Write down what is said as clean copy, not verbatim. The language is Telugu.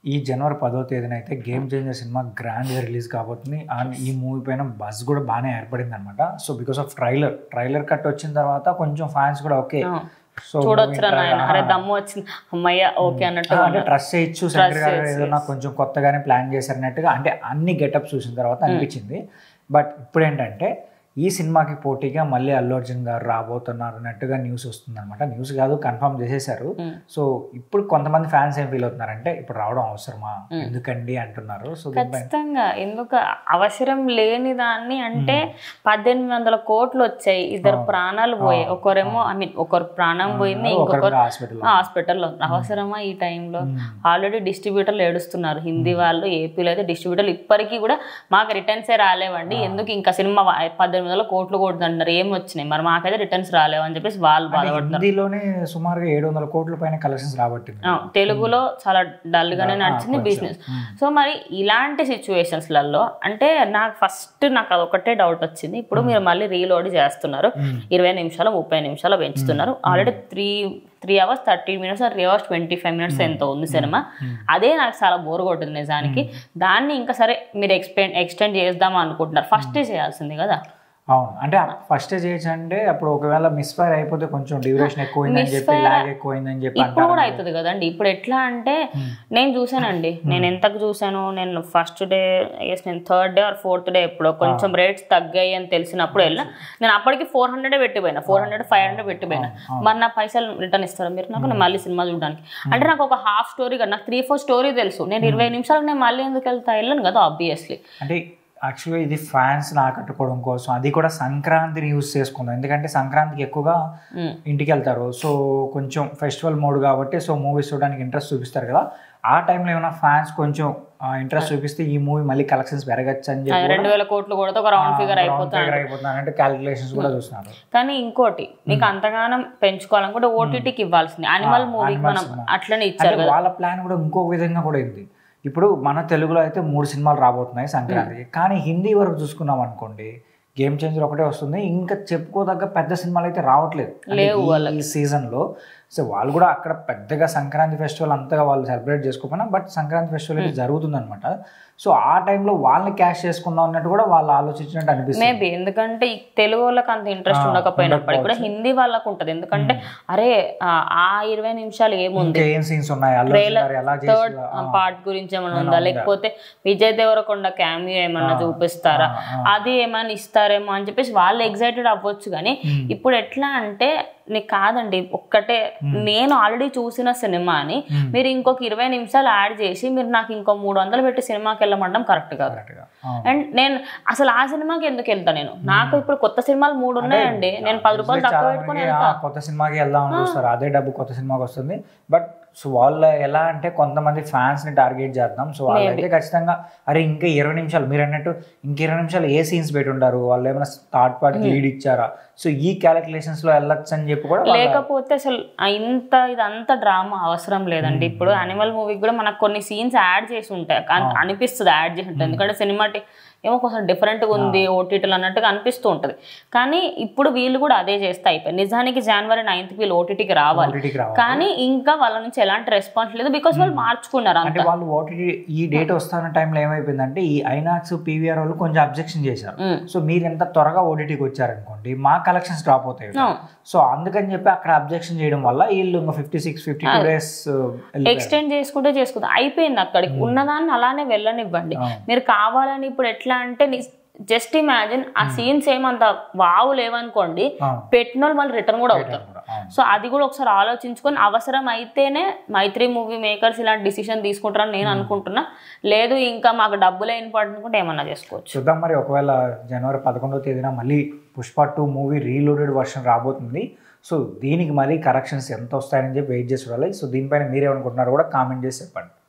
ఈ జనవరి 10వ తేదీన అయితే గేమ్ చేంజర్ సినిమా గ్రాండ్గా రిలీజ్ కాబోతుంది. అండ్ ఈ మూవీ పైన బజ్ కూడా బాగానే ఏర్పడింది అనమాట. So because of trailer cut వచ్చిన తర్వాత కొంచెం ఫ్యాన్స్ కూడా ఓకే సో దమ్ము వచ్చింది అమ్మయ్య ఓకే అన్నట్టు అంటే ట్రస్ట్ చేయొచ్చు, శంకర్ గారు ఏదైనా కొంచెం కొత్తగానే ప్లాన్ చేశారన్నట్టుగా అంటే అన్ని గెటప్ చూసిన తర్వాత అనిపించింది. బట్ ఇప్పుడు ఏంటంటే ఈ సినిమాకి పోటీగా మళ్ళీ అల్లు అర్జున్ గారు రాబోతున్నారు అన్నట్టుగా న్యూస్ వస్తుంది అనమాట. న్యూస్ కాదు, కన్ఫర్మ్ చేసేసారు. సో ఇప్పుడు కొంతమంది ఫ్యాన్స్ ఏం ఫీల్ అవుతున్నారంటే ఇప్పుడు రావడం అవసరమా ఎందుకండి అంటున్నారు. సో ఖచ్చితంగా ఎందుకు అవసరం లేని దాన్ని అంటే 1800 కోట్లు వచ్చాయి, ఇద్దరు ప్రాణాలు పోయాయి, ఒకరేమో ఒకరు ప్రాణం పోయింది, ఇంకొకరు హాస్పిటల్లో. అవసరమా ఈ టైంలో? ఆల్రెడీ డిస్ట్రిబ్యూటర్లు ఏడుస్తున్నారు, హిందీ వాళ్ళు, ఏపీలో అయితే డిస్ట్రిబ్యూటర్లు ఇప్పటికీ కూడా మాకు రిటర్న్సే రాలేవండి, ఎందుకు ఇంకా సినిమా 1800 కోట్లు కొడుతుంటారు, ఏం వచ్చినాయి మరి మాకైతే రిటర్న్స్ రాలేవు అని చెప్పేసి వాళ్ళు బాధపడుతున్నారు. హిందీలోనే సుమారుగా 700 కోట్ల పైన కలెక్షన్స్ రాబట్టింది, తెలుగులో చాలా డల్ గానే నడిచింది బిజినెస్. సో మరి ఇలాంటి సిచ్యువేషన్స్లలో అంటే నాకు అదొకటే డౌట్ వచ్చింది. ఇప్పుడు మీరు మళ్ళీ రీలోడ్ చేస్తున్నారు, 20 నిమిషాలు 30 నిమిషాలు పెంచుతున్నారు, already 3 hours 30 minutes 3 hours 25 minutes ఎంతో ఉంది సినిమా. అదే నాకు చాలా బోర్ కొట్టింది నిజానికి. దాన్ని ఇంకా సరే మీరు ఎక్స్టెండ్ చేద్దాం అనుకుంటున్నారు, ఫస్ట్ చేయాల్సింది కదా. అవును, అంటే ఫస్ట్ చేయొచ్చు అంటే అప్పుడు ఒకవేళ మిస్ఫైర్ అయిపోతే కొంచెం డ్యూరేషన్ ఎక్కువైందని చెప్పి లాగ్ ఎక్కువైందని చెప్పి ఇప్పుడు కూడా అవుతుంది కదండి. ఇప్పుడు ఎట్లా అంటే నేను చూసానండి, నేను ఎంతకు చూసాను, నేను ఫస్ట్ డే నేను 3rd day or 4th day ఎప్పుడో కొంచెం రేట్స్ తగ్గాయి అని తెలిసినప్పుడు వెళ్ళినా నేను అప్పటికి 400 పెట్టిపోయినా, 400-500 పెట్టిపోయినా. మరి నా పైసలు రిటర్న్ ఇస్తారా మీరు నాకు? నేను మళ్ళీ సినిమా చూడడానికి అంటే నాకు ఒక హాఫ్ స్టోరీ కదా, నాకు 3-4 స్టోరీ తెలుసు, నేను 20 నిమిషాలకు నేను మళ్ళీ ఎందుకు వెళ్ళను కదా ఆబ్వియస్లీ. అంటే యాక్చువల్గా ఇది ఫ్యాన్స్ని ఆకట్టుకోవడం కోసం, అది కూడా సంక్రాంతిని యూజ్ చేసుకుందాం, ఎందుకంటే సంక్రాంతికి ఎక్కువగా ఇంటికి వెళ్తారు, సో కొంచెం ఫెస్టివల్ మోడ్ కాబట్టి సో మూవీస్ చూడడానికి ఇంట్రెస్ట్ చూపిస్తారు కదా. ఆ టైంలో ఏమైనా ఫ్యాన్స్ కొంచెం ఇంట్రెస్ట్ చూపిస్తే ఈ మూవీ మళ్ళీ కలెక్షన్స్ పెరగచ్చు అని చెప్పి 2000 కోట్లు కూడా ఒక రౌండ్ ఫిగర్ అయిపోతుంది అంటే క్యాలిక్యులేషన్స్ కూడా చూస్తున్నారు. కానీ ఇంకోటి మీకు అంతగానం పెంచుకోవాలనుకుంటే ఓటీటీకి ఇవ్వాల్సింది, అనిమల్ మూవీకి మనం అట్లనే ఇచ్చారు. వాళ్ళ ప్లాన్ కూడా ఇంకో విధంగా కూడా ఉంది. ఇప్పుడు మన తెలుగులో అయితే 3 సినిమాలు రాబోతున్నాయి సంక్రాంతికి, కానీ హిందీ వరకు చూసుకున్నాం అనుకోండి గేమ్ చేంజర్ ఒకటే వస్తుంది, ఇంకా చెప్పుకోదగ్గ పెద్ద సినిమాలు అయితే రావట్లేదు ఈ సీజన్లో. సో వాళ్ళు కూడా అక్కడ పెద్దగా సంక్రాంతి ఫెస్టివల్ అంతగా వాళ్ళు సెలబ్రేట్ చేసుకోకపోయినా బట్ సంక్రాంతి ఫెస్టివల్ అయితే జరుగుతుంది అనమాట. సో ఆ టైంలో వాళ్ళని క్యాష్ చేసుకుందాం అన్నట్టు కూడా వాళ్ళు ఆలోచించినట్టు అనిపిస్తుంది మేబీ. ఎందుకంటే తెలుగు వాళ్ళకి అంత ఇంట్రెస్ట్ ఉండకపోయినప్పటికీ కూడా హిందీ వాళ్ళకు ఉంటుంది, ఎందుకంటే అరే ఆ 20 నిమిషాలు ఏముంది, థర్డ్ పార్ట్ గురించి ఏమైనా ఉందా, లేకపోతే విజయ్ దేవరకొండ క్యామియో ఏమన్నా చూపిస్తారా, అది ఏమైనా ఇస్తారేమో అని చెప్పేసి వాళ్ళు ఎగ్జైటెడ్ అవ్వచ్చు. కానీ ఇప్పుడు ఎట్లా అంటే నీకు కాదండి, ఒక్కటే నేను ఆల్రెడీ చూసిన సినిమాని మీరు ఇంకొక 20 నిమిషాలు యాడ్ చేసి మీరు నాకు ఇంకో 300 పెట్టి సినిమాకి వెళ్ళమంటాం కరెక్ట్ కాదు. అండ్ నేను అసలు ఆ సినిమాకి ఎందుకు వెళ్తా? నాకు ఇప్పుడు కొత్త సినిమాలు 3 ఉన్నాయండి, నేను 10 రూపాయలు తక్కువ పెట్టుకుని వెళ్తా. కొత్త సినిమాకి వెళ్దామని చూస్తారు, అదే డబ్బు కొత్త సినిమాకి వస్తుంది. బట్ సో వాళ్ళు ఎలా అంటే కొంతమంది ఫ్యాన్స్ ని టార్గెట్ చేద్దాం, సో వాళ్ళైతే ఖచ్చితంగా అరే ఇంకా 20 నిమిషాలు మీరు అన్నట్టు ఇంక 20 నిమిషాలు ఏ సీన్స్ పెట్టి ఉంటారు, వాళ్ళు ఏమైనా థర్డ్ పార్టీ లీడ్ ఇచ్చారా, సో ఈ క్యాలిక్యులేషన్స్ లో వెళ్ళొచ్చు అని చెప్పి కూడా. లేకపోతే అసలు ఇదంతా డ్రామా అవసరం లేదండి. ఇప్పుడు అనిమల్ మూవీకి కూడా మనకు కొన్ని సీన్స్ యాడ్ చేసి ఉంటాయి అనిపిస్తుంది, యాడ్ చేసి ఉంటాయి, ఎందుకంటే సినిమాటిక్ ఏమో కొంచెం డిఫరెంట్గా ఉంది ఓటీటీలు అన్నట్టుగా అనిపిస్తూ ఉంటుంది. కానీ ఇప్పుడు వీళ్ళు కూడా అదే చేస్తే అయిపోయి. నిజానికి January 9th వీళ్ళు ఓటీటీకి రావాలి, కానీ ఇంకా వాళ్ళ నుంచి ఎలాంటి రెస్పాన్స్ లేదు, బికాస్ వాళ్ళు మార్చుకున్నారు. అంటే వాళ్ళు ఓటీటీ ఈ డేట్ వస్తున్న టైంలో ఏమైపోయిందంటే ఈ ఐనాక్స్ పీవీఆర్ వాళ్ళు కొంచెం అబ్జెక్షన్ చేశారు. సో మీరు ఎంత త్వరగా ఓటీటీకి వచ్చారనుకోండి మా కలెక్షన్స్ డ్రాప్ అవుతాయి, సో అందుకని చెప్పి అక్కడ అబ్జెక్షన్ చేయడం వల్ల వీళ్ళు ఇంకా 56-52 డేస్ ఎక్స్టెండ్ చేసుకుంటే అయిపోయింది. అక్కడికి ఉన్నదాన్ని అలానే వెళ్ళనివ్వండి. మీరు కావాలని ఇప్పుడు ఎట్లా అంటే జస్ట్ ఇమాజిన్ ఆ సీన్స్ ఏమంత వావు లేవనుకోండి, పెట్టిన వాళ్ళు మళ్ళీ రిటర్న్ కూడా అవుతారు. సో అది కూడా ఒకసారి ఆలోచించుకొని అవసరం అయితేనే మైత్రి మూవీ మేకర్స్ ఇలాంటి డిసిషన్ తీసుకుంటారని నేను అనుకుంటున్నా. లేదు ఇంకా మాకు డబ్బులే ఇంపార్టెంట్ అనుకుంటే ఏమన్నా చేసుకోవచ్చు. చూద్దాం మరి. ఒకవేళ January 11వ తేదీన మళ్ళీ పుష్ప 2 మూవీ రీలోడెడ్ వర్షన్ రాబోతుంది. సో దీనికి మళ్ళీ కరెక్షన్స్ ఎంత వస్తాయని చెప్పి వెయిట్ చేసి చూడాలి. సో దీనిపైన మీరేమనుకుంటున్నారో కూడా కామెంట్ చేసి చెప్పండి.